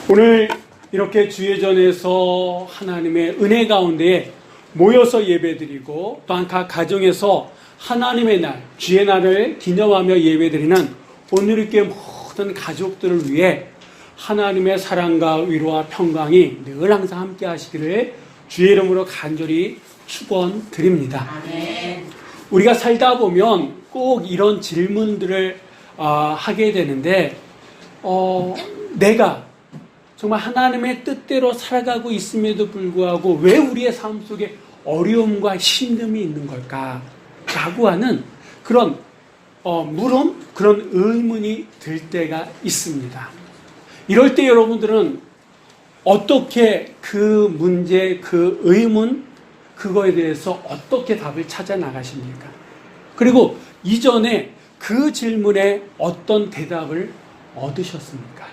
오늘 이렇게 주예전에서 하나님의 은혜 가운데 모여서 예배드리고 또한 각 가정에서 하나님의 날, 주의 날을 기념하며 예배드리는 오늘 이렇게 모든 가족들을 위해 하나님의 사랑과 위로와 평강이 늘 항상 함께 하시기를 주의 이름으로 간절히 축원드립니다. 아멘. 우리가 살다 보면 꼭 이런 질문들을 하게 되는데 내가 정말 하나님의 뜻대로 살아가고 있음에도 불구하고 왜 우리의 삶 속에 어려움과 힘듦이 있는 걸까? 라고 하는 그런 물음, 그런 의문이 들 때가 있습니다. 이럴 때 여러분들은 어떻게 그 문제, 그 의문, 그거에 대해서 어떻게 답을 찾아 나가십니까? 그리고 이전에 그 질문에 어떤 대답을 얻으셨습니까?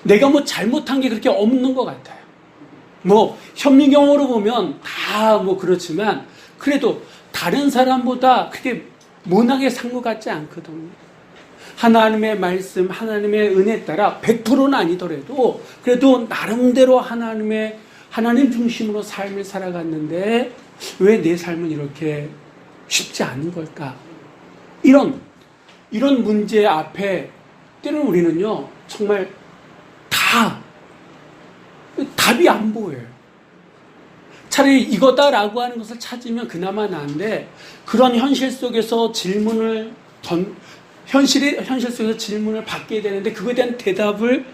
내가 뭐 잘못한 게 그렇게 없는 것 같아요. 뭐 현미경으로 보면 다 뭐 그렇지만 그래도 다른 사람보다 그렇게 못나게 산 것 같지 않거든요. 하나님의 말씀, 하나님의 은혜 따라 100%는 아니더라도 그래도 나름대로 하나님 중심으로 삶을 살아갔는데 왜 내 삶은 이렇게 쉽지 않은 걸까? 이런 문제 앞에 때로는 우리는요 정말 답이 안 보여요. 차라리 이거다라고 하는 것을 찾으면 그나마 나은데 그런 현실 속에서 현실 속에서 질문을 받게 되는데 그거에 대한 대답을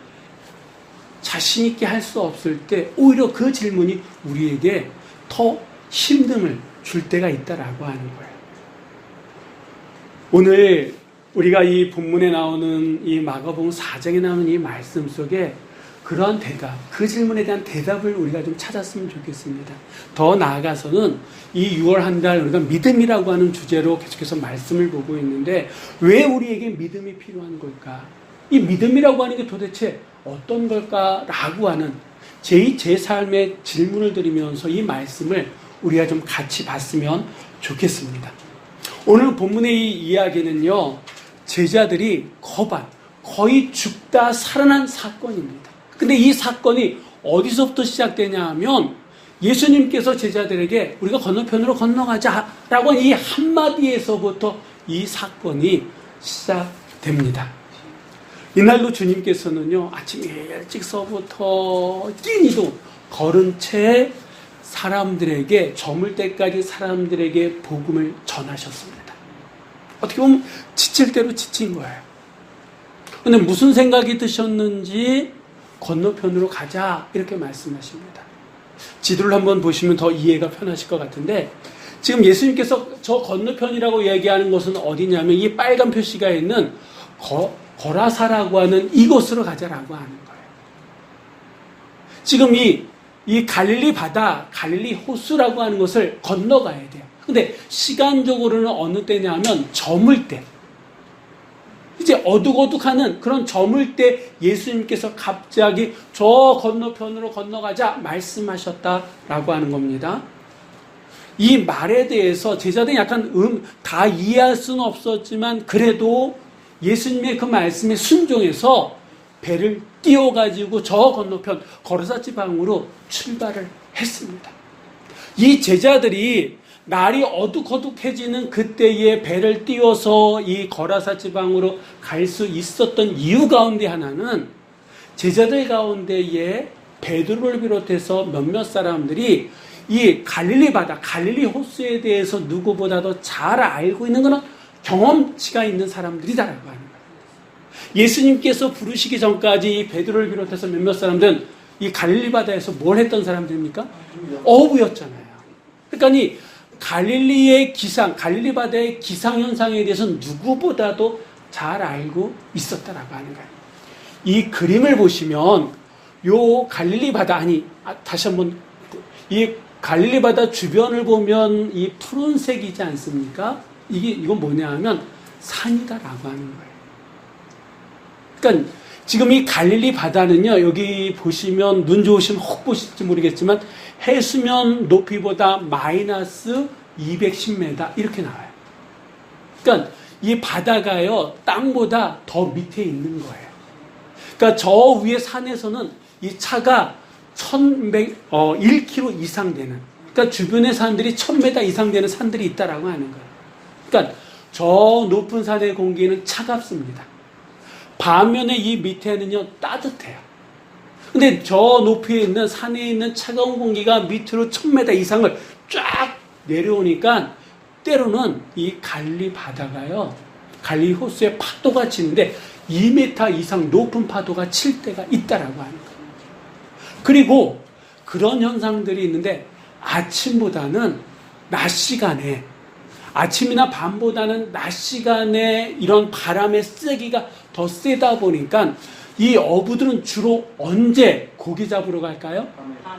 자신 있게 할 수 없을 때 오히려 그 질문이 우리에게 더 힘듦을 줄 때가 있다라고 하는 거예요. 오늘 우리가 이 본문에 나오는 이 마가복음 4장에 나오는 이 말씀 속에 그러한 대답, 그 질문에 대한 대답을 우리가 좀 찾았으면 좋겠습니다. 더 나아가서는 이 6월 한 달 우리가 믿음이라고 하는 주제로 계속해서 말씀을 보고 있는데 왜 우리에게 믿음이 필요한 걸까? 이 믿음이라고 하는 게 도대체 어떤 걸까라고 하는 제 삶의 질문을 드리면서 이 말씀을 우리가 좀 같이 봤으면 좋겠습니다. 오늘 본문의 이 이야기는요, 제자들이 거의 죽다 살아난 사건입니다. 근데 이 사건이 어디서부터 시작되냐 하면 예수님께서 제자들에게 우리가 건너편으로 건너가자라고 이 한마디에서부터 이 사건이 시작됩니다. 이날로 주님께서는요 아침 일찍서부터 끼니도 걸은 채 사람들에게 저물 때까지 사람들에게 복음을 전하셨습니다. 어떻게 보면 지칠 대로 지친 거예요. 근데 무슨 생각이 드셨는지 건너편으로 가자 이렇게 말씀하십니다. 지도를 한번 보시면 더 이해가 편하실 것 같은데 지금 예수님께서 저 건너편이라고 얘기하는 것은 어디냐면 이 빨간 표시가 있는 거라사라고 하는 이곳으로 가자라고 하는 거예요. 지금 이 갈릴리 바다, 갈릴리 호수라고 하는 것을 건너가야 돼요. 근데 시간적으로는 어느 때냐면 저물 때. 이제 어둑어둑하는 그런 저물 때 예수님께서 갑자기 저 건너편으로 건너가자 말씀하셨다라고 하는 겁니다. 이 말에 대해서 제자들이 약간 다 이해할 수는 없었지만 그래도 예수님의 그 말씀에 순종해서 배를 띄워가지고 저 건너편 거라사 지방으로 출발을 했습니다. 이 제자들이 날이 어둑어둑해지는 그때에 배를 띄워서 이 거라사 지방으로 갈 수 있었던 이유 가운데 하나는 제자들 가운데에 베드로를 비롯해서 몇몇 사람들이 이 갈릴리 바다, 갈릴리 호수에 대해서 누구보다도 잘 알고 있는 것은 경험치가 있는 사람들이다라고 하는 거예요. 예수님께서 부르시기 전까지 이 베드로를 비롯해서 몇몇 사람들은 이 갈릴리 바다에서 뭘 했던 사람들입니까? 어부였잖아요. 그러니까 이 갈릴리 바다의 기상현상에 대해서 누구보다도 잘 알고 있었다라고 하는 거예요. 이 그림을 보시면 요 갈릴리 바다, 다시 한번, 이 갈릴리 바다 주변을 보면 이 푸른색이지 않습니까? 이건 뭐냐 하면 산이다라고 하는 거예요. 그러니까 지금 이 갈릴리 바다는요, 여기 보시면 눈 좋으시면 혹 보실지 모르겠지만 해수면 높이보다 마이너스 210m 이렇게 나와요. 그러니까 이 바다가요 땅보다 더 밑에 있는 거예요. 그러니까 저 위에 산에서는 이 차가 1km 이상 되는, 그러니까 주변의 산들이 1000m 이상 되는 산들이 있다라고 하는 거예요. 그러니까 저 높은 산의 공기는 차갑습니다. 반면에 이 밑에는요, 따뜻해요. 근데 저 높이에 있는 산에 있는 차가운 공기가 밑으로 1000m 이상을 쫙 내려오니까 때로는 이 갈릴리 바다가요, 갈릴리 호수에 파도가 치는데 2m 이상 높은 파도가 칠 때가 있다라고 하는 거예요. 그리고 그런 현상들이 있는데 아침보다는 낮 시간에, 아침이나 밤보다는 낮 시간에 이런 바람의 세기가 더 세다 보니까 이 어부들은 주로 언제 고기 잡으러 갈까요?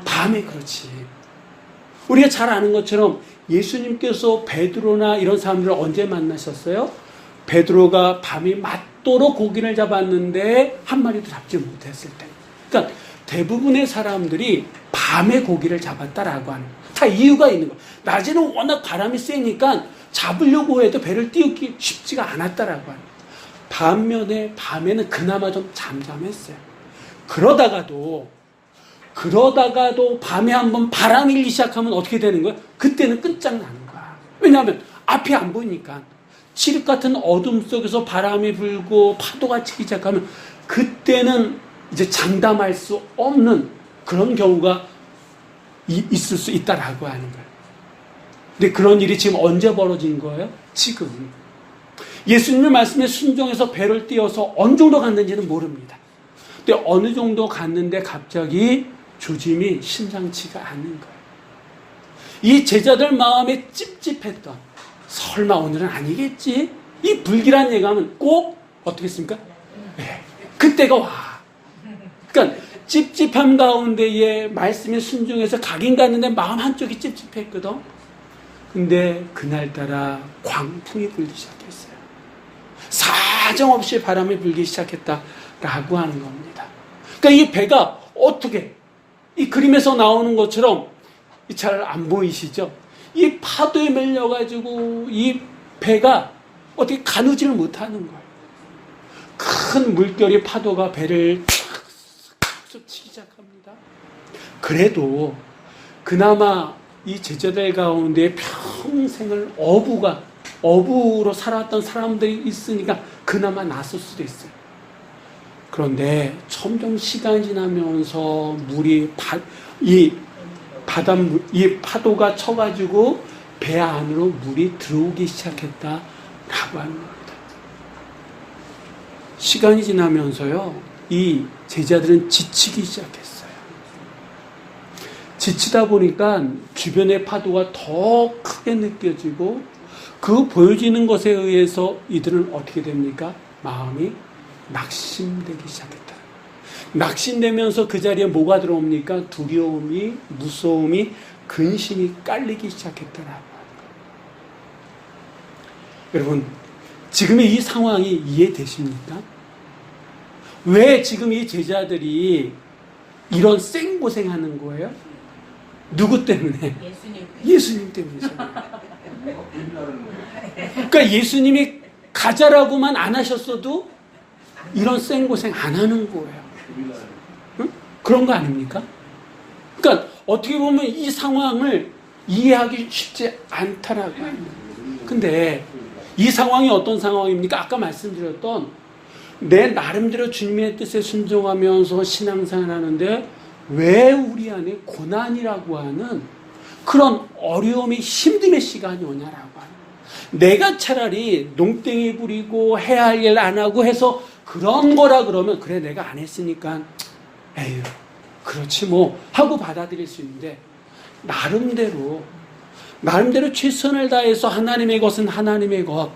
밤에. 그렇지. 우리가 잘 아는 것처럼 예수님께서 베드로나 이런 사람들을 언제 만나셨어요? 베드로가 밤이 맞도록 고기를 잡았는데 한 마리도 잡지 못했을 때. 그러니까 대부분의 사람들이 밤에 고기를 잡았다라고 하는, 다 이유가 있는 거예요. 낮에는 워낙 바람이 세니까 잡으려고 해도 배를 띄우기 쉽지가 않았다라고 하는. 반면에 밤에는 그나마 좀 잠잠했어요. 그러다가도 밤에 한번 바람이 일기 시작하면 어떻게 되는 거예요? 그때는 끝장나는 거야. 왜냐하면 앞이 안 보이니까. 칠흑 같은 어둠 속에서 바람이 불고 파도가 치기 시작하면 그때는 이제 장담할 수 없는 그런 경우가 있을 수 있다라고 하는 거예요. 근데 그런 일이 지금 언제 벌어진 거예요? 지금. 예수님의 말씀에 순종해서 배를 띄워서 어느 정도 갔는지는 모릅니다. 근데 어느 정도 갔는데 갑자기 조짐이 심상치가 않는 거예요. 이 제자들 마음에 찝찝했던, 설마 오늘은 아니겠지? 이 불길한 예감은 꼭 어떻게 했습니까? 네, 그때가 와. 그러니까 찝찝함 가운데에 말씀에 순종해서 가긴 갔는데 마음 한쪽이 찝찝했거든. 근데 그날따라 광풍이 불기 시작했어요. 사정없이 바람이 불기 시작했다라고 하는 겁니다. 그러니까 이 배가 어떻게, 이 그림에서 나오는 것처럼 잘 안 보이시죠? 이 파도에 밀려가지고 이 배가 어떻게 가누지를 못하는 거예요. 큰 물결이 파도가 배를 탁 치기 시작합니다. 그래도 그나마 이 제자들 가운데 평생을 어부로 살아왔던 사람들이 있으니까 그나마 낫을 수도 있어요. 그런데 점점 시간이 지나면서 이 파도가 쳐가지고 배 안으로 물이 들어오기 시작했다라고 하는 겁니다. 시간이 지나면서요, 이 제자들은 지치기 시작했어요. 지치다 보니까 주변의 파도가 더 크게 느껴지고 그 보여지는 것에 의해서 이들은 어떻게 됩니까? 마음이 낙심되기 시작했다. 낙심되면서 그 자리에 뭐가 들어옵니까? 두려움이, 무서움이, 근심이 깔리기 시작했다라고 하는 거예요. 여러분, 지금의 이 상황이 이해되십니까? 왜 지금 이 제자들이 이런 생고생하는 거예요? 누구 때문에? 예수님 때문이잖아요. 그러니까 예수님이 가자라고만 안 하셨어도 이런 생고생 안 하는 거예요. 응? 그런 거 아닙니까? 그러니까 어떻게 보면 이 상황을 이해하기 쉽지 않다라고 합니다. 근데 이 상황이 어떤 상황입니까? 아까 말씀드렸던 내 나름대로 주님의 뜻에 순종하면서 신앙생활 하는데 왜 우리 안에 고난이라고 하는 그런 어려움이 힘듦의 시간이 오냐라고 하는 거예요. 내가 차라리 농땡이 부리고 해야 할 일 안 하고 해서 그런 거라 그러면 그래 내가 안 했으니까 에휴 그렇지 뭐 하고 받아들일 수 있는데 나름대로 최선을 다해서 하나님의 것은 하나님의 것,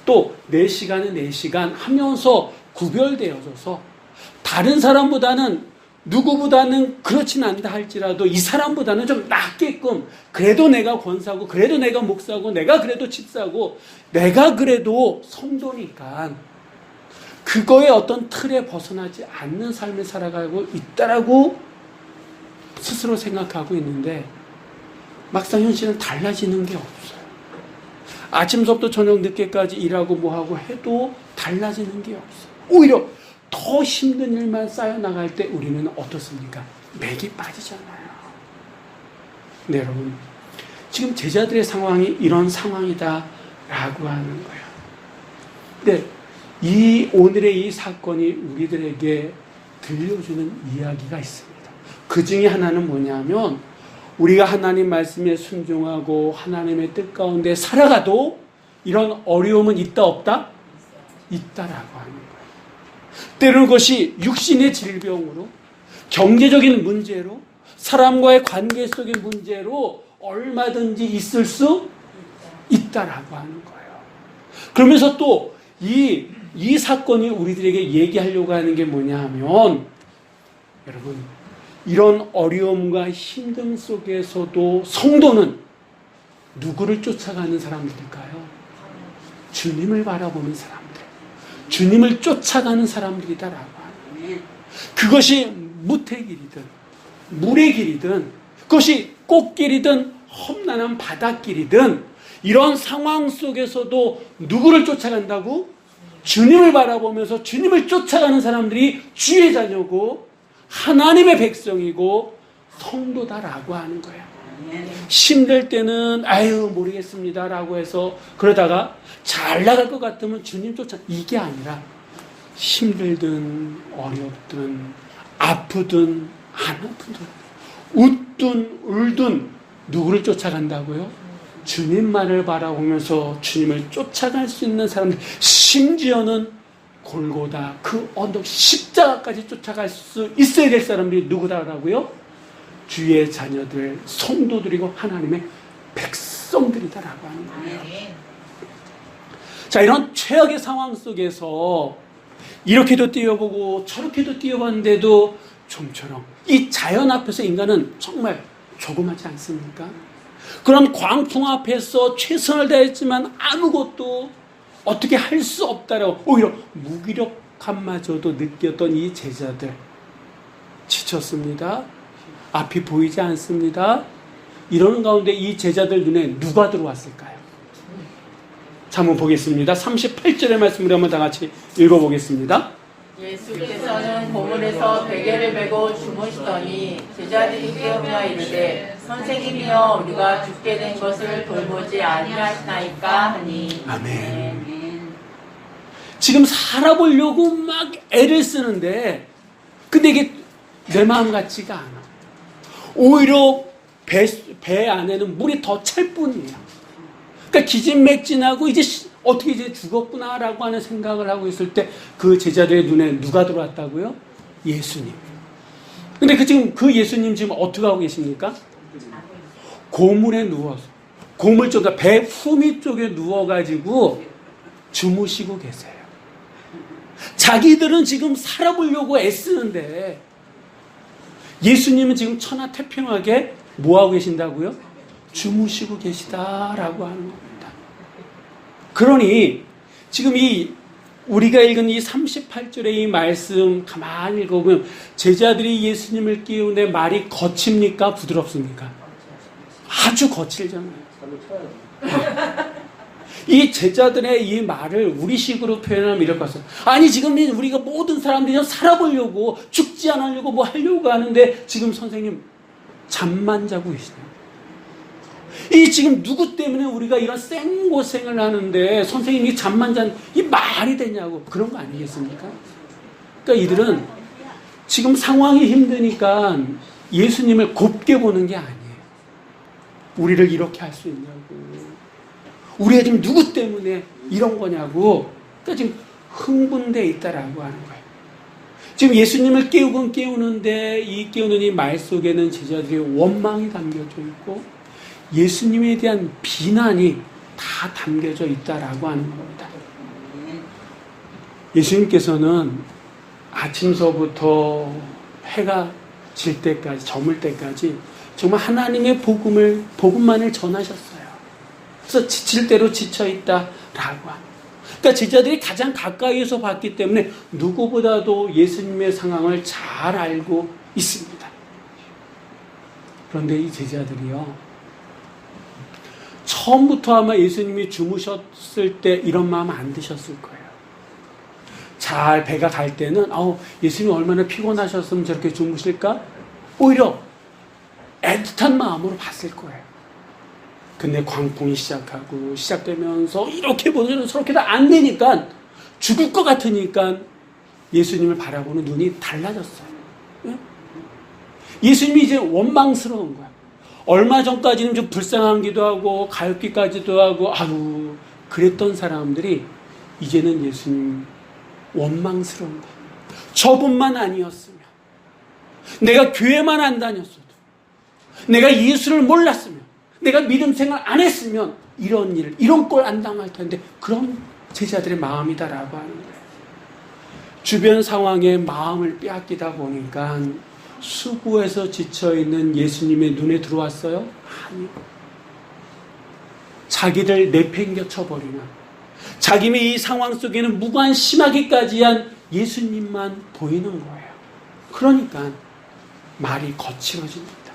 또 내 시간은 내 시간 하면서 구별되어져서 다른 사람보다는 누구보다는 그렇진 않다 할지라도 이 사람보다는 좀 낫게끔 그래도 내가 권사고 그래도 내가 목사고 내가 그래도 집사고 내가 그래도 성도니까 그거의 어떤 틀에 벗어나지 않는 삶을 살아가고 있다라고 스스로 생각하고 있는데 막상 현실은 달라지는 게 없어요. 아침부터 저녁 늦게까지 일하고 뭐하고 해도 달라지는 게 없어요. 오히려 더 더 힘든 일만 쌓여 나갈 때 우리는 어떻습니까? 맥이 빠지잖아요. 네, 여러분. 지금 제자들의 상황이 이런 상황이다라고 하는 거예요. 근데 오늘의 이 사건이 우리들에게 들려주는 이야기가 있습니다. 그 중에 하나는 뭐냐면 우리가 하나님 말씀에 순종하고 하나님의 뜻 가운데 살아가도 이런 어려움은 있다 없다? 있다라고 하는 거예요. 때로는 그것이 육신의 질병으로, 경제적인 문제로, 사람과의 관계 속의 문제로 얼마든지 있을 수 있다라고 하는 거예요. 그러면서 또 이 사건이 우리들에게 얘기하려고 하는 게 뭐냐 하면, 여러분, 이런 어려움과 힘듦 속에서도 성도는 누구를 쫓아가는 사람들일까요? 주님을 바라보는 사람들, 주님을 쫓아가는 사람들이다라고 하는 거예요. 그것이 무태 길이든 물의 길이든 그것이 꽃길이든 험난한 바닷길이든 이런 상황 속에서도 누구를 쫓아간다고? 주님을 바라보면서 주님을 쫓아가는 사람들이 주의 자녀고 하나님의 백성이고 성도다라고 하는 거예요. 힘들 때는 아유 모르겠습니다 라고 해서 그러다가 잘 나갈 것 같으면 주님 쫓아, 이게 아니라 힘들든 어렵든 아프든 안 아프든 웃든 울든 누구를 쫓아간다고요? 주님만을 바라보면서 주님을 쫓아갈 수 있는 사람들, 심지어는 골고다 그 언덕 십자가까지 쫓아갈 수 있어야 될 사람들이 누구다라고요? 주의 자녀들, 성도들이고 하나님의 백성들이다라고 하는 거예요. 자, 이런 최악의 상황 속에서 이렇게도 뛰어보고 저렇게도 뛰어봤는데도 좀처럼 이 자연 앞에서 인간은 정말 조그맣지 않습니까? 그런 광풍 앞에서 최선을 다했지만 아무것도 어떻게 할 수 없다라고 오히려 무기력함마저도 느꼈던 이 제자들, 지쳤습니다. 앞이 보이지 않습니다. 이러는 가운데 이 제자들 눈에 누가 들어왔을까요? 자, 한번 보겠습니다. 38절의 말씀을 한번 다 같이 읽어보겠습니다. 예수께서는 고문에서 베개를 메고 주무시더니 제자들이 깨어나 이르되 선생님이여 우리가 죽게 된 것을 돌보지 아니하시나이까 하니. 아멘. 지금 살아보려고 막 애를 쓰는데 근데 이게 내 마음 같지가 않아. 오히려 배 안에는 물이 더 찰 뿐이에요. 그러니까 기진맥진하고 이제 어떻게 이제 죽었구나라고 하는 생각을 하고 있을 때 그 제자들의 눈에 누가 들어왔다고요? 예수님. 근데 지금 그 예수님 지금 어떻게 하고 계십니까? 고물에 누워서, 고물 쪽, 그러니까 배 후미 쪽에 누워가지고 주무시고 계세요. 자기들은 지금 살아보려고 애쓰는데 예수님은 지금 천하태평하게 뭐하고 계신다고요? 주무시고 계시다라고 하는 겁니다. 그러니 지금 우리가 읽은 이 38절의 이 말씀 가만히 읽어보면 제자들이 예수님을 깨우는데 말이 거칩니까? 부드럽습니까? 아주 거칠잖아요. 이 제자들의 이 말을 우리식으로 표현하면 이럴 것 같아요. 아니 지금 우리가 모든 사람들이 살아보려고 죽지 않으려고 뭐 하려고 하는데 지금 선생님 잠만 자고 계시네요. 이 지금 누구 때문에 우리가 이런 생고생을 하는데 선생님이 잠만 잔 이 말이 되냐고 그런 거 아니겠습니까? 그러니까 이들은 지금 상황이 힘드니까 예수님을 곱게 보는 게 아니에요. 우리를 이렇게 할 수 있냐고. 우리가 지금 누구 때문에 이런 거냐고. 그러니까 지금 흥분되어 있다라고 하는 거예요. 지금 예수님을 깨우곤 깨우는데 이 깨우는 이 말 속에는 제자들의 원망이 담겨져 있고 예수님에 대한 비난이 다 담겨져 있다라고 하는 겁니다. 예수님께서는 아침서부터 해가 질 때까지, 저물 때까지 정말 하나님의 복음만을 전하셨어요. 그래서 지칠 대로 지쳐있다라고 합니다. 그러니까 제자들이 가장 가까이에서 봤기 때문에 누구보다도 예수님의 상황을 잘 알고 있습니다. 그런데 이 제자들이요, 처음부터 아마 예수님이 주무셨을 때 이런 마음 안 드셨을 거예요. 잘 배가 갈 때는 예수님이 얼마나 피곤하셨으면 저렇게 주무실까? 오히려 애틋한 마음으로 봤을 거예요. 근데 광풍이 시작되면서 이렇게 보면 저렇게도 안 되니까 죽을 것 같으니까 예수님을 바라보는 눈이 달라졌어요. 예수님이 이제 원망스러운 거야. 얼마 전까지는 좀 불쌍하기도 하고 가엾기까지도 하고 그랬던 사람들이 이제는 예수님 원망스러운 거야. 저분만 아니었으면, 내가 교회만 안 다녔어도, 내가 예수를 몰랐으면, 내가 믿음 생활 안 했으면 이런 꼴 안 당할 텐데, 그런 제자들의 마음이다라고 하는 거예요. 주변 상황에 마음을 빼앗기다 보니까 수고해서 지쳐있는 예수님의 눈에 들어왔어요? 아니요. 자기를 내팽겨 쳐버리는, 자기의 이 상황 속에는 무관심하기까지 한 예수님만 보이는 거예요. 그러니까 말이 거칠어집니다.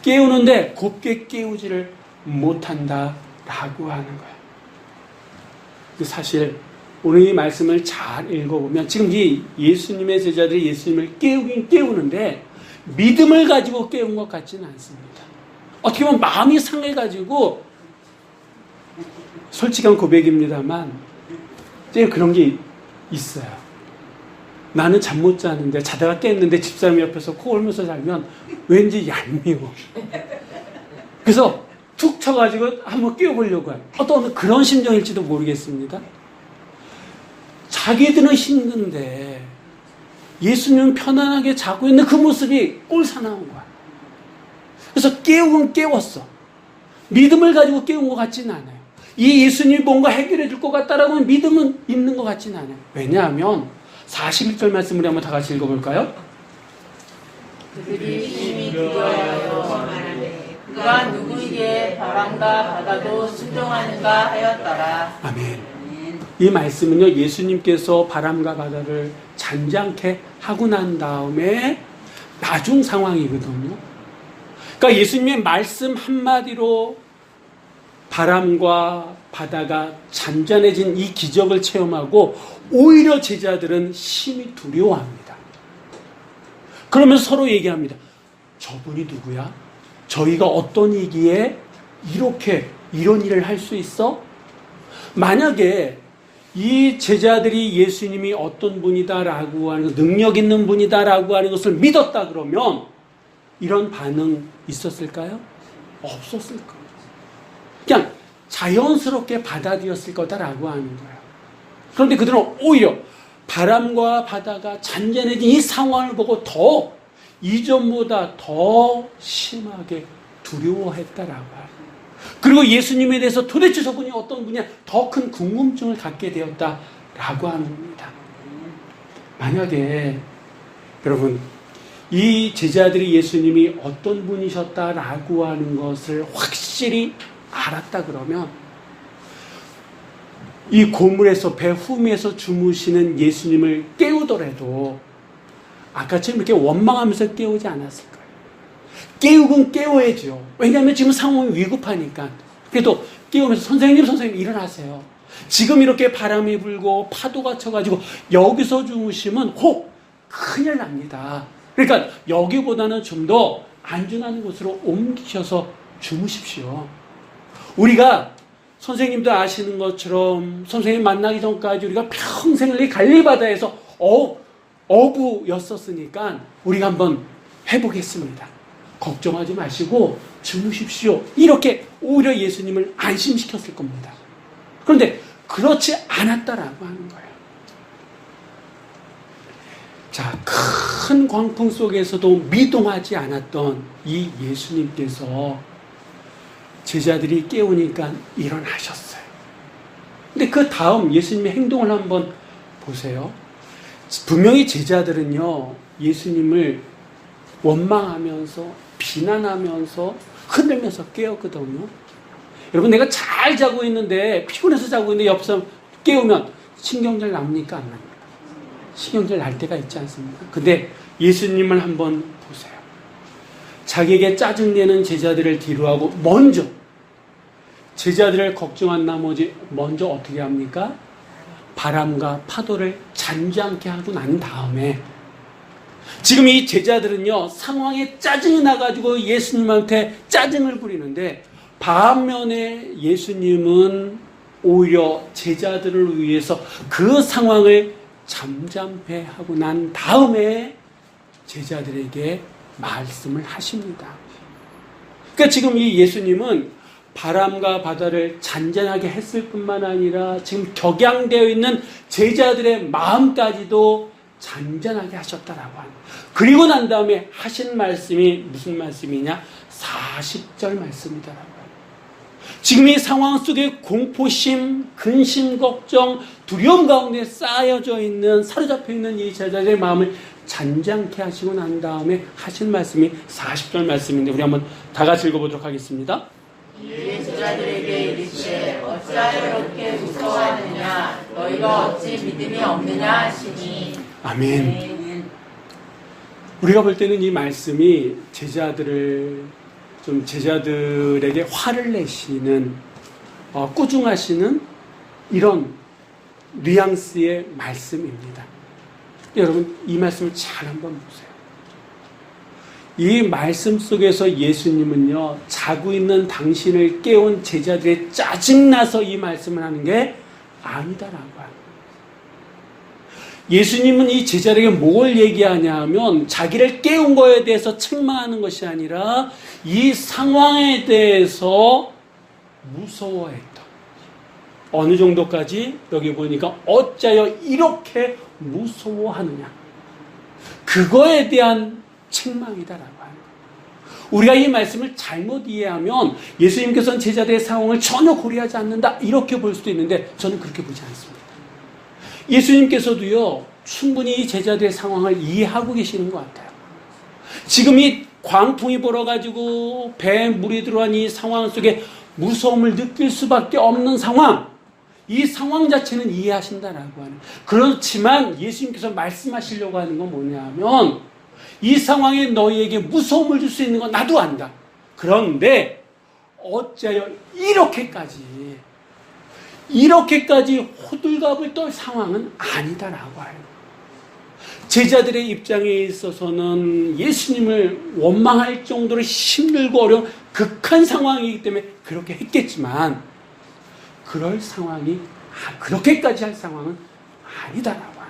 깨우는데 곱게 깨우지를 못한다라고 하는 거예요. 사실 오늘 이 말씀을 잘 읽어보면 지금 이 예수님의 제자들이 예수님을 깨우긴 깨우는데 믿음을 가지고 깨운 것 같지는 않습니다. 어떻게 보면 마음이 상해가지고, 솔직한 고백입니다만 이제 그런 게 있어요. 나는 잠 못 자는데 자다가 깼는데 집사람이 옆에서 코 골면서 자면 왠지 얄미워. 그래서 툭 쳐가지고 한번 깨워보려고 해요. 어떤 그런 심정일지도 모르겠습니다. 자기들은 힘든데 예수님은 편안하게 자고 있는 그 모습이 꼴사나운 거야. 그래서 깨우긴 깨웠어. 믿음을 가지고 깨운 것 같지는 않아요. 이 예수님이 뭔가 해결해 줄 것 같다라고 하는 믿음은 있는 것 같지는 않아요. 왜냐하면 41절 말씀을 한번 다 같이 읽어볼까요? 그들이 심히 두려워하여 말하되 그가 누구에게 바람과 바다도 순종하는가 하였더라. 아멘. 이 말씀은요, 예수님께서 바람과 바다를 잔잔케 하고 난 다음에 나중 상황이거든요. 그러니까 예수님의 말씀 한마디로 바람과 바다가 잔잔해진 이 기적을 체험하고 오히려 제자들은 심히 두려워합니다. 그러면서 서로 얘기합니다. 저분이 누구야? 저희가 어떤 이기에 이런 일을 할 수 있어? 만약에 이 제자들이 예수님이 어떤 분이다라고 하는, 능력 있는 분이다라고 하는 것을 믿었다 그러면 이런 반응 있었을까요? 없었을 거예요. 그냥 자연스럽게 받아들였을 거다라고 하는 거예요. 그런데 그들은 오히려 바람과 바다가 잔잔해진 이 상황을 보고 더 이전보다 더 심하게 두려워했다라고 해요. 그리고 예수님에 대해서 도대체 저분이 어떤 분이냐 더 큰 궁금증을 갖게 되었다라고 하는 겁니다. 만약에 여러분 이 제자들이 예수님이 어떤 분이셨다라고 하는 것을 확실히 알았다 그러면 이 고물에서 배 후미에서 주무시는 예수님을 깨우더라도 아까처럼 이렇게 원망하면서 깨우지 않았을 거예요. 깨우긴 깨워야죠. 왜냐하면 지금 상황이 위급하니까. 그래도 깨우면서 선생님 일어나세요. 지금 이렇게 바람이 불고 파도가 쳐가지고 여기서 주무시면 혹 큰일 납니다. 그러니까 여기보다는 좀 더 안전한 곳으로 옮기셔서 주무십시오. 우리가 선생님도 아시는 것처럼 선생님 만나기 전까지 우리가 평생을 이 갈릴바다에서 어부였었으니까 우리가 한번 해보겠습니다. 걱정하지 마시고 주무십시오. 이렇게 오히려 예수님을 안심시켰을 겁니다. 그런데 그렇지 않았다라고 하는 거예요. 자, 큰 광풍 속에서도 미동하지 않았던 이 예수님께서 제자들이 깨우니까 일어나셨어요. 근데 그 다음 예수님의 행동을 한번 보세요. 분명히 제자들은요, 예수님을 원망하면서 비난하면서 흔들면서 깨웠거든요. 여러분, 내가 잘 자고 있는데 피곤해서 자고 있는데 옆에서 깨우면 신경질 납니까? 안 납니까? 신경질 날 때가 있지 않습니까? 근데 예수님을 한번 보세요. 자기에게 짜증내는 제자들을 뒤로하고 먼저 제자들을 걱정한 나머지 먼저 어떻게 합니까? 바람과 파도를 잔잔케 하고 난 다음에 지금 이 제자들은요, 상황에 짜증이 나가지고 예수님한테 짜증을 부리는데, 반면에 예수님은 오히려 제자들을 위해서 그 상황을 잠잠케 하고 난 다음에 제자들에게 말씀을 하십니다. 그러니까 지금 이 예수님은 바람과 바다를 잔잔하게 했을 뿐만 아니라 지금 격양되어 있는 제자들의 마음까지도 잔잔하게 하셨다라고 하는. 그리고 난 다음에 하신 말씀이 무슨 말씀이냐? 40절 말씀이다라고 하는. 지금 이 상황 속에 공포심, 근심, 걱정, 두려움 가운데 쌓여져 있는, 사로잡혀 있는 이 제자들의 마음을 잔잔케 하시고 난 다음에 하신 말씀이 40절 말씀인데, 우리 한번 다 같이 읽어보도록 하겠습니다. 이에 제자들에게 이르시되 어찌하여 이렇게 무서워하느냐? 너희가 어찌 믿음이 없느냐 하시니. 아멘. 우리가 볼 때는 이 말씀이 제자들에게 화를 내시는, 꾸중하시는 이런 뉘앙스의 말씀입니다. 여러분, 이 말씀을 잘 한번 보세요. 이 말씀 속에서 예수님은요, 자고 있는 당신을 깨운 제자들의 짜증나서 이 말씀을 하는 게 아니다라고 합니다. 예수님은 이 제자들에게 뭘 얘기하냐 하면, 자기를 깨운 거에 대해서 책망하는 것이 아니라 이 상황에 대해서 무서워했다. 어느 정도까지? 여기 보니까 어찌하여 이렇게 무서워하느냐, 그거에 대한 책망이다라고 합니다. 우리가 이 말씀을 잘못 이해하면 예수님께서는 제자들의 상황을 전혀 고려하지 않는다, 이렇게 볼 수도 있는데, 저는 그렇게 보지 않습니다. 예수님께서도요, 충분히 이 제자들의 상황을 이해하고 계시는 것 같아요. 지금 이 광풍이 불어가지고 배에 물이 들어간 이 상황 속에 무서움을 느낄 수밖에 없는 상황, 이 상황 자체는 이해하신다라고 하는. 그렇지만 예수님께서 말씀하시려고 하는 건 뭐냐면, 이 상황에 너희에게 무서움을 줄 수 있는 건 나도 안다. 그런데 어찌하여 이렇게까지 호들갑을 떨 상황은 아니다라고 해요. 제자들의 입장에 있어서는 예수님을 원망할 정도로 힘들고 어려운 극한 상황이기 때문에 그렇게 했겠지만, 그럴 상황이, 그렇게까지 할 상황은 아니다라고 하는 거예요.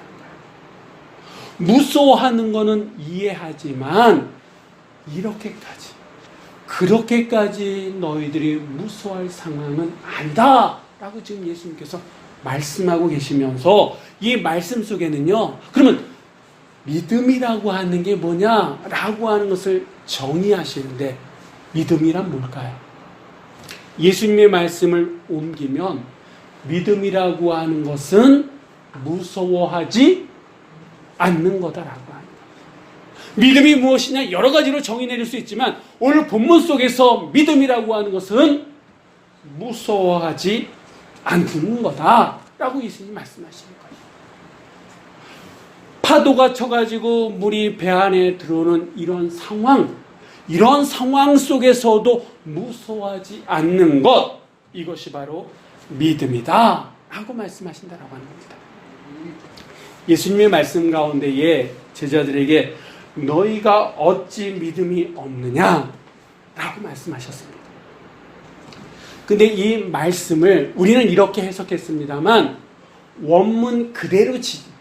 무서워하는 거는 이해하지만, 그렇게까지 너희들이 무서워할 상황은 아니다 라고 지금 예수님께서 말씀하고 계시면서, 이 말씀 속에는요, 그러면 믿음이라고 하는 게 뭐냐라고 하는 것을 정의하시는데, 믿음이란 뭘까요? 예수님의 말씀을 옮기면 믿음이라고 하는 것은 무서워하지 않는 거다라고 합니다. 믿음이 무엇이냐, 여러 가지로 정의 내릴 수 있지만, 오늘 본문 속에서 믿음이라고 하는 것은 무서워하지 않는 거다라고 예수님이 말씀하시는 거예요. 파도가 쳐가지고 물이 배 안에 들어오는 이런 상황 속에서도 무서워하지 않는 것, 이것이 바로 믿음이다 라고 말씀하신다라고 하는 겁니다. 예수님의 말씀 가운데에 제자들에게 너희가 어찌 믿음이 없느냐 라고 말씀하셨습니다. 근데 이 말씀을 우리는 이렇게 해석했습니다만, 원문 그대로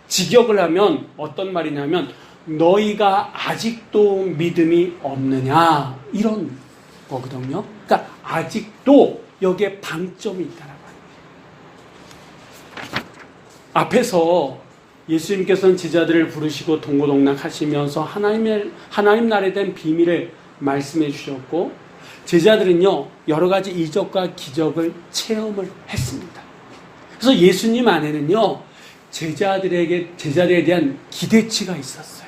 직역을 하면 어떤 말이냐면, 너희가 아직도 믿음이 없느냐, 이런 거거든요. 그러니까 아직도 여기에 방점이 있다라고 합니다. 앞에서 예수님께서는 제자들을 부르시고 동고동락 하시면서 하나님 나라에 대한 비밀을 말씀해 주셨고, 제자들은요, 여러 가지 이적과 기적을 체험을 했습니다. 그래서 예수님 안에는요, 제자들에 대한 기대치가 있었어요.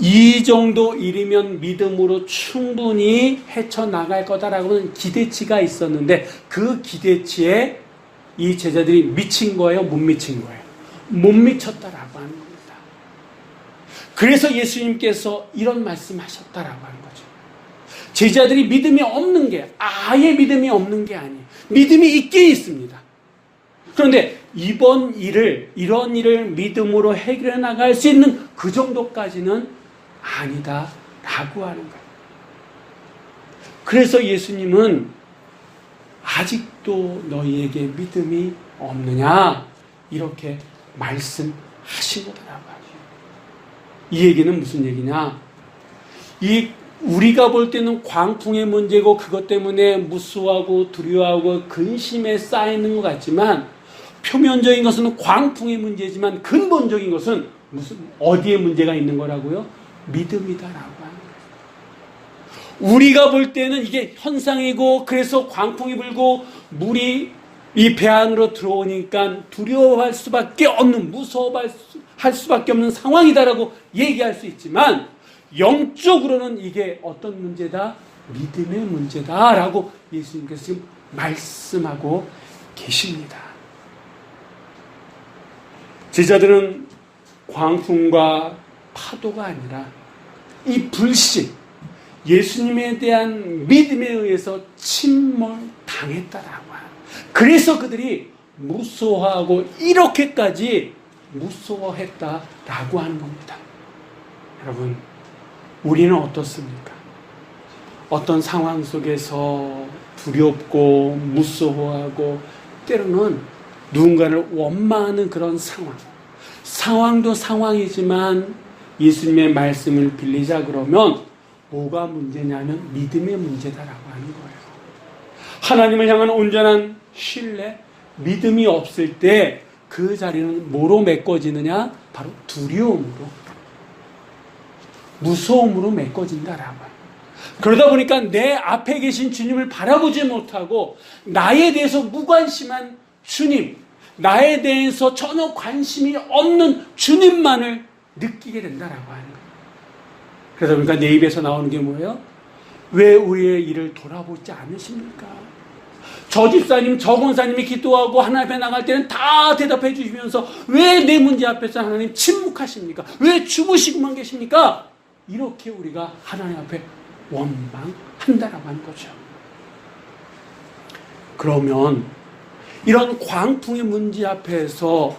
이 정도 일이면 믿음으로 충분히 헤쳐나갈 거다라고 하는 기대치가 있었는데, 그 기대치에 이 제자들이 미친 거예요? 못 미친 거예요? 못 미쳤다라고 하는 겁니다. 그래서 예수님께서 이런 말씀하셨다라고 하는 거죠. 제자들이 믿음이 없는 게, 아예 믿음이 없는 게 아니에요. 믿음이 있긴 있습니다. 그런데 이런 일을 믿음으로 해결해 나갈 수 있는 그 정도까지는 아니다라고 하는 거예요. 그래서 예수님은 아직도 너희에게 믿음이 없느냐 이렇게 말씀하신 거더라고요. 이 얘기는 무슨 얘기냐? 우리가 볼 때는 광풍의 문제고 그것 때문에 무서워하고 두려워하고 근심에 쌓이는 것 같지만 표면적인 것은 광풍의 문제지만 근본적인 것은 어디에 문제가 있는 거라고요? 믿음이다라고 하는 거예요. 우리가 볼 때는 이게 현상이고 그래서 광풍이 불고 물이 이 배 안으로 들어오니까 두려워할 수밖에 없는, 무서워할 수밖에 없는 상황이다라고 얘기할 수 있지만 영적으로는 이게 어떤 문제다? 믿음의 문제다라고 예수님께서 지금 말씀하고 계십니다. 제자들은 광풍과 파도가 아니라 이 불신, 예수님에 대한 믿음에 의해서 침몰당했다라고 해요. 그래서 그들이 무서워하고 이렇게까지 무서워했다라고 하는 겁니다. 여러분, 우리는 어떻습니까? 어떤 상황 속에서 두렵고 무서워하고 때로는 누군가를 원망하는 그런 상황도 상황이지만 예수님의 말씀을 빌리자 그러면 뭐가 문제냐면 믿음의 문제다라고 하는 거예요. 하나님을 향한 온전한 신뢰, 믿음이 없을 때 그 자리는 뭐로 메꿔지느냐? 바로 두려움으로, 무서움으로 메꿔진다라고 해요. 그러다 보니까 내 앞에 계신 주님을 바라보지 못하고 나에 대해서 무관심한 주님, 나에 대해서 전혀 관심이 없는 주님만을 느끼게 된다라고 하는 거예요. 그러다 보니까 내 입에서 나오는 게 뭐예요? 왜 우리의 일을 돌아보지 않으십니까? 저 집사님, 저 권사님이 기도하고 하나님 앞에 나갈 때는 다 대답해 주시면서 왜 내 문제 앞에서 하나님 침묵하십니까? 왜 주무시고만 계십니까? 이렇게 우리가 하나님 앞에 원망한다라고 하는 거죠. 그러면 이런 광풍의 문제 앞에서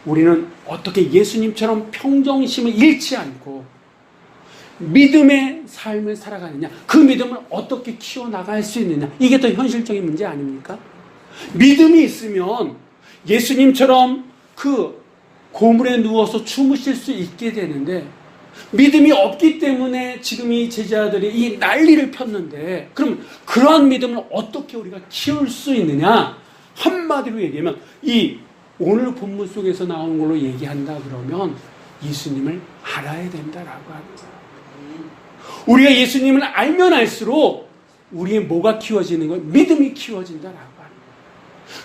우리는 어떻게 예수님처럼 평정심을 잃지 않고 믿음의 삶을 살아가느냐, 그 믿음을 어떻게 키워나갈 수 있느냐, 이게 더 현실적인 문제 아닙니까? 믿음이 있으면 예수님처럼 그 고물에 누워서 주무실 수 있게 되는데 믿음이 없기 때문에 지금 이 제자들이 이 난리를 폈는데, 그럼 그러한 믿음을 어떻게 우리가 키울 수 있느냐? 한마디로 얘기하면 이 오늘 본문 속에서 나오는 걸로 얘기한다 그러면 예수님을 알아야 된다라고 하는 거예요. 우리가 예수님을 알면 알수록 우리의 뭐가 키워지는 거예요? 믿음이 키워진다라고 하는 거예요.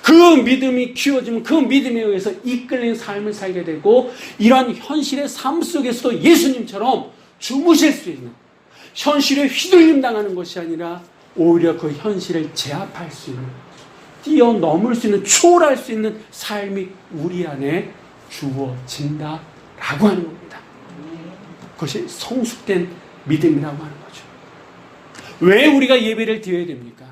그 믿음이 키워지면 그 믿음에 의해서 이끌린 삶을 살게 되고 이런 현실의 삶 속에서도 예수님처럼 주무실 수 있는, 현실에 휘둘림 당하는 것이 아니라 오히려 그 현실을 제압할 수 있는, 뛰어넘을 수 있는, 초월할 수 있는 삶이 우리 안에 주어진다라고 하는 겁니다. 그것이 성숙된 믿음이라고 하는 거죠. 왜 우리가 예배를 드려야 됩니까?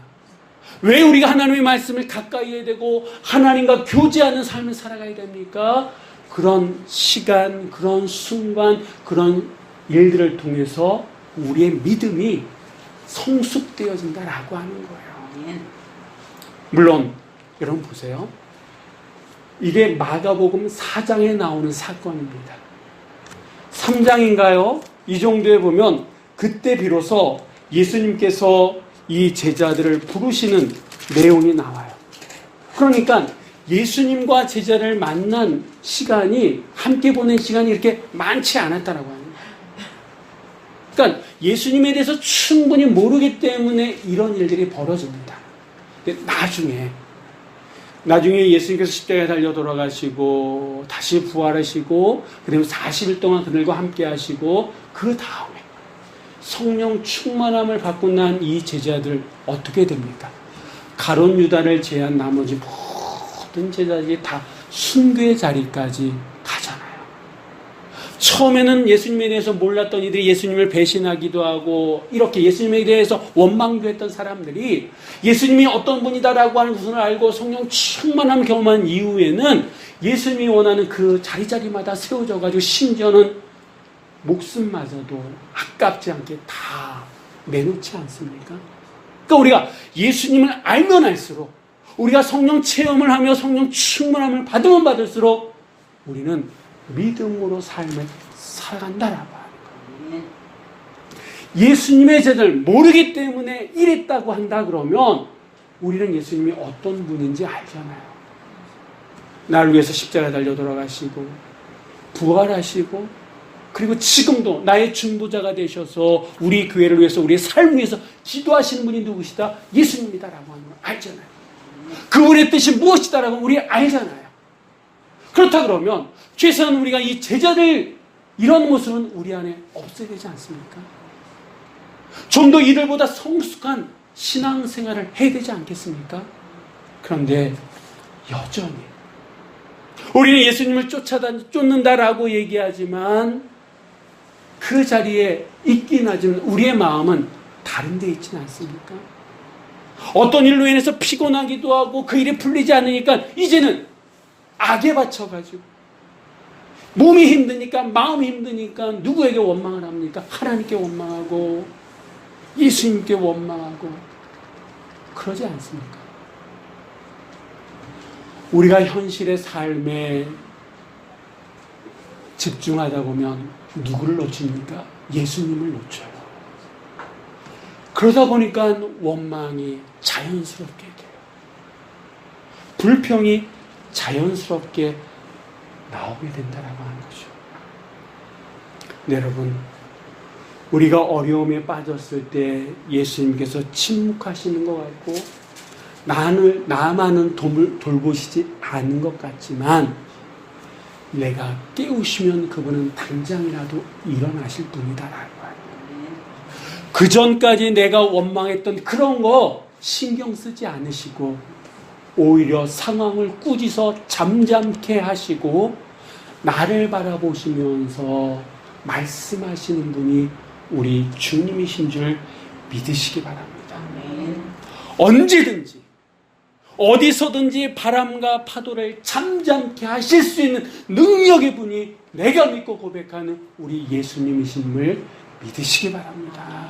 왜 우리가 하나님의 말씀을 가까이 해야 되고 하나님과 교제하는 삶을 살아가야 됩니까? 그런 시간, 그런 순간, 그런 일들을 통해서 우리의 믿음이 성숙되어진다라고 하는 거예요. 물론 여러분 보세요. 이게 마가복음 4장에 나오는 사건입니다. 3장인가요? 이 정도에 보면 그때 비로소 예수님께서 이 제자들을 부르시는 내용이 나와요. 그러니까 예수님과 제자를 만난 시간이, 함께 보낸 시간이 이렇게 많지 않았다라고 하는 거예요. 그러니까 예수님에 대해서 충분히 모르기 때문에 이런 일들이 벌어집니다. 근데 나중에 예수님께서 십자가에 달려 돌아가시고 다시 부활하시고 그다음에 40일 동안 그들과 함께 하시고 그 다음에 성령 충만함을 받고 난 이 제자들 어떻게 됩니까? 가룟 유다를 제한 나머지 모든 제자들이 다 순교의 자리까지 가잖아요. 처음에는 예수님에 대해서 몰랐던 이들이 예수님을 배신하기도 하고 이렇게 예수님에 대해서 원망도 했던 사람들이 예수님이 어떤 분이다라고 하는 것을 알고 성령 충만함 경험한 이후에는 예수님이 원하는 그 자리자리마다 세워져 가지고 심지어는 목숨마저도 아깝지 않게 다 내놓지 않습니까? 그러니까 우리가 예수님을 알면 알수록 우리가 성령 체험을 하며 성령 충만함을 받으면 받을수록 우리는 믿음으로 삶을 살아간다라고 하는 거예요. 예수님의 제자를 모르기 때문에 이랬다고 한다 그러면 우리는 예수님이 어떤 분인지 알잖아요. 나를 위해서 십자가 달려 돌아가시고 부활하시고 그리고 지금도 나의 중보자가 되셔서 우리 교회를 위해서 우리의 삶을 위해서 기도하시는 분이 누구시다? 예수님이다라고 하는 걸 알잖아요. 그분의 뜻이 무엇이다라고 우리 알잖아요. 그렇다 그러면 최소한 우리가 이 제자들 이런 모습은 우리 안에 없어야 되지 않습니까? 좀 더 이들보다 성숙한 신앙생활을 해야 되지 않겠습니까? 그런데 여전히 우리는 예수님을 쫓는다라고 얘기하지만 그 자리에 있긴 하지만 우리의 마음은 다른 데 있지는 않습니까? 어떤 일로 인해서 피곤하기도 하고 그 일이 풀리지 않으니까 이제는 악에 받쳐가지고 몸이 힘드니까 마음이 힘드니까 누구에게 원망을 합니까? 하나님께 원망하고 예수님께 원망하고 그러지 않습니까? 우리가 현실의 삶에 집중하다 보면 누구를 놓칩니까? 예수님을 놓쳐요. 그러다 보니까 원망이 자연스럽게 돼요. 불평이 자연스럽게 나오게 된다라고 하는 거죠. 네, 여러분, 우리가 어려움에 빠졌을 때 예수님께서 침묵하시는 것 같고 나만은 돌보시지 않은 것 같지만 내가 깨우시면 그분은 당장이라도 일어나실 분이다라고 하는 거예요. 그 전까지 내가 원망했던 그런 거 신경 쓰지 않으시고 오히려 상황을 꾸짖어 잠잠케 하시고 나를 바라보시면서 말씀하시는 분이 우리 주님이신 줄 믿으시기 바랍니다. 언제든지 어디서든지 바람과 파도를 잠잠케 하실 수 있는 능력의 분이 내가 믿고 고백하는 우리 예수님이심을 믿으시기 바랍니다.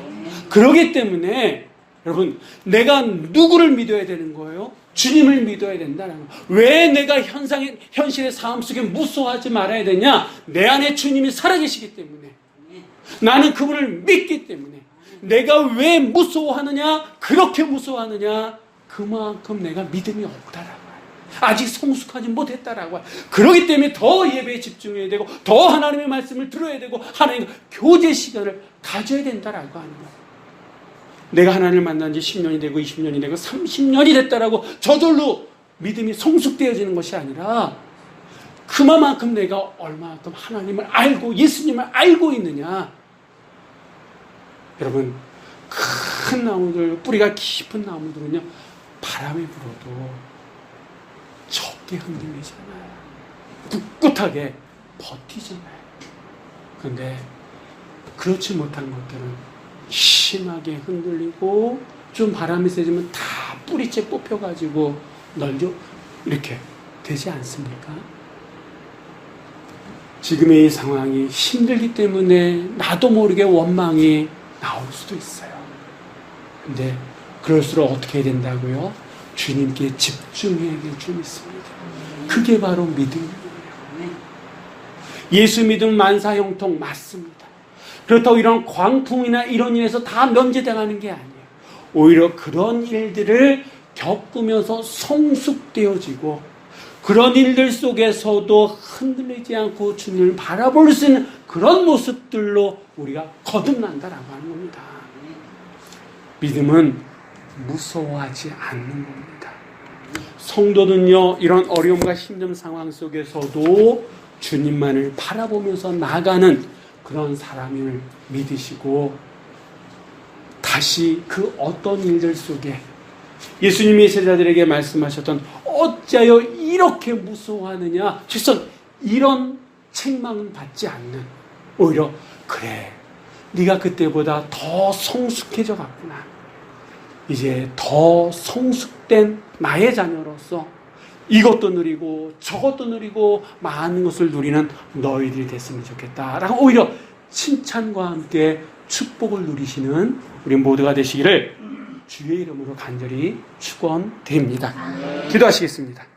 그렇기 때문에 여러분, 내가 누구를 믿어야 되는 거예요? 주님을 믿어야 된다는 거예요. 왜 내가 현실의 삶 속에 무서워하지 말아야 되냐? 내 안에 주님이 살아계시기 때문에, 나는 그분을 믿기 때문에, 내가 왜 무서워하느냐? 그렇게 무서워하느냐? 그만큼 내가 믿음이 없다라고 해요. 아직 성숙하지 못했다라고 해요. 그렇기 때문에 더 예배에 집중해야 되고 더 하나님의 말씀을 들어야 되고 하나님과 교제 시간을 가져야 된다라고 하는 거예요. 내가 하나님을 만난 지 10년이 되고 20년이 되고 30년이 됐다라고 저절로 믿음이 성숙되어지는 것이 아니라 그만큼 내가 얼마만큼 하나님을 알고 예수님을 알고 있느냐. 여러분, 큰 나무들, 뿌리가 깊은 나무들은요, 바람이 불어도 적게 흔들리잖아요. 꿋꿋하게 버티잖아요. 그런데 그렇지 못한 것들은 심하게 흔들리고 좀 바람이 세지면 다 뿌리째 뽑혀가지고 널려 이렇게 되지 않습니까? 지금의 이 상황이 힘들기 때문에 나도 모르게 원망이 나올 수도 있어요. 근데 그럴수록 어떻게 해야 된다고요? 주님께 집중해야 될 줄 믿습니다. 그게 바로 믿음이에요. 예수 믿음 만사형통 맞습니다. 그렇다고 이런 광풍이나 이런 일에서 다 면제당하는 게 아니에요. 오히려 그런 일들을 겪으면서 성숙되어지고 그런 일들 속에서도 흔들리지 않고 주님을 바라볼 수 있는 그런 모습들로 우리가 거듭난다라고 하는 겁니다. 믿음은 무서워하지 않는 겁니다. 성도는요, 이런 어려움과 힘든 상황 속에서도 주님만을 바라보면서 나가는 그런 사람을 믿으시고 다시 그 어떤 일들 속에 예수님이 제자들에게 말씀하셨던 어찌하여 이렇게 무서워하느냐, 최소한 이런 책망은 받지 않는 오히려 그래, 네가 그때보다 더 성숙해져 갔구나. 이제 더 성숙된 나의 자녀로서 이것도 누리고 저것도 누리고 많은 것을 누리는 너희들이 됐으면 좋겠다 라고 오히려 칭찬과 함께 축복을 누리시는 우리 모두가 되시기를 주의 이름으로 간절히 축원드립니다. 기도하시겠습니다.